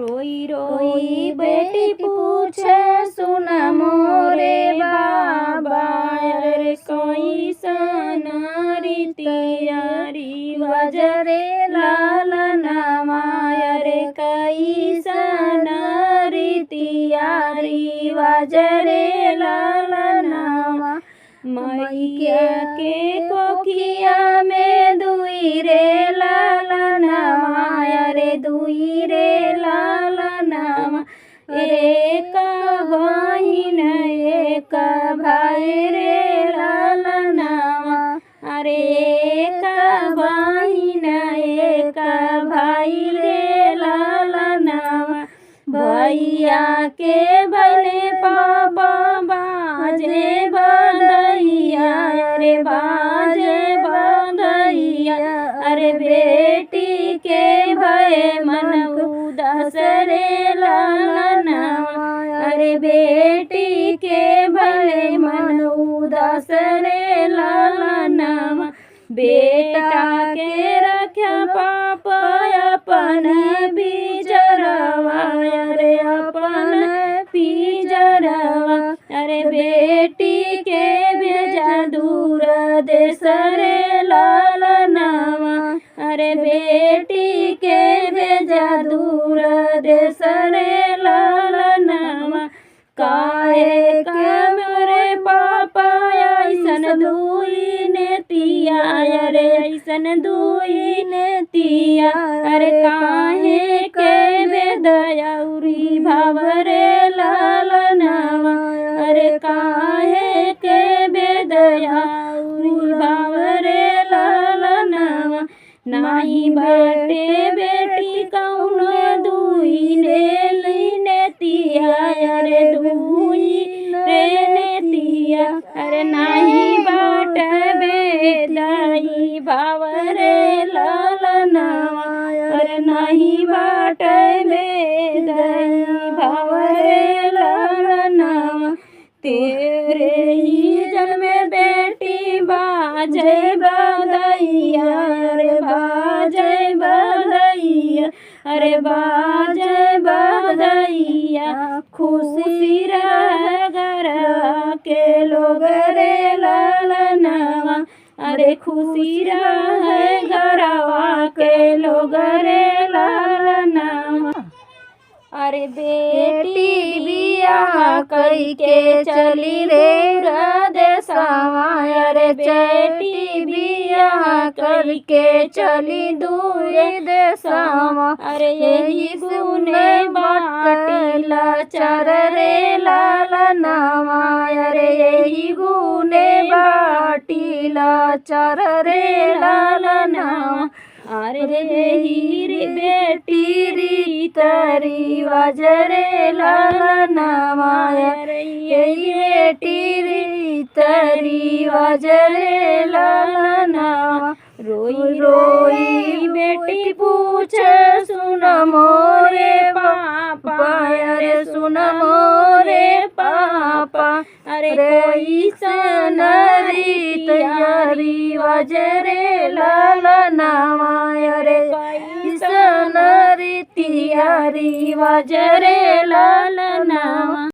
रोई रोई बेटी पूछे सुन मोरे बाबा, रे कैसन रीतिया रिवाज रे लालनवा, रे कैसन रीतिया रिवाज रे लालनवा। मैया के कोखिया में दुई रे लालनवा, रे दुई रे लालनवा। एक बहिन एक भाई रे लालनवा, अरे एक बहिन एक भाई रे लालनवा। भैया के भले पापा बाजे बधैया, अरे बाजे बधैया। अरे बेटी के भय मन उदास रे लालनवा, अरे बेटी के भले मन उदास रे लालनवा। बेटा के रख्या पाप अपन पिजरवा, अरे अपन पिजरवा। अरे बेटी के भेजा दूर देश रे लालनवा, अरे बेटी के भेजा दूर देश रे लालनवा। काहे कमरे पापा ऐसन दुई नेतिया, अरे ऐसन दुई नेतिया। अरे काहे के बेदयाउरी भाव रे लालनवा, अरे काहे के बेदयाउरी भाव रे लालनवा। नाही बाटे बेटी कौनो दुई रे नेतिया, अरे दुई रे नेतिया। अरे नाही बाट बेदई भाव रे लालनवा, अरे नाही बाट बेदई भाव रे लालनवा। तेरे ही जन्म बेटी बाजे बधैया, अरे बाजे बधैया, अरे बाजे बधैया। खुशी रह घर के लोग रे लालनवा, अरे खुशी रह घरवा के लोग रे लालनवा। अरे बेटी बियाह कई के चली रे देशवा, अरे बेटी बियाह कई के चली दूर देशवा। अरे यही गुने बाटिला चर रे लालनवा, अरे यही गुने बाटिला चर रे लालनवा। अरे हीरी बेटी रीत रिवाज रे लालनवा, अरे यही बेटी रीत रिवाज रे लालनवा। रोई रोई बेटी पूछे सुन मोरे पापा, अरे सुन मोरे पापा। अरे कैसन रीतिया रिवाज रे लालनवा, अरे कैसन रीतिया रिवाज रे लालनवा।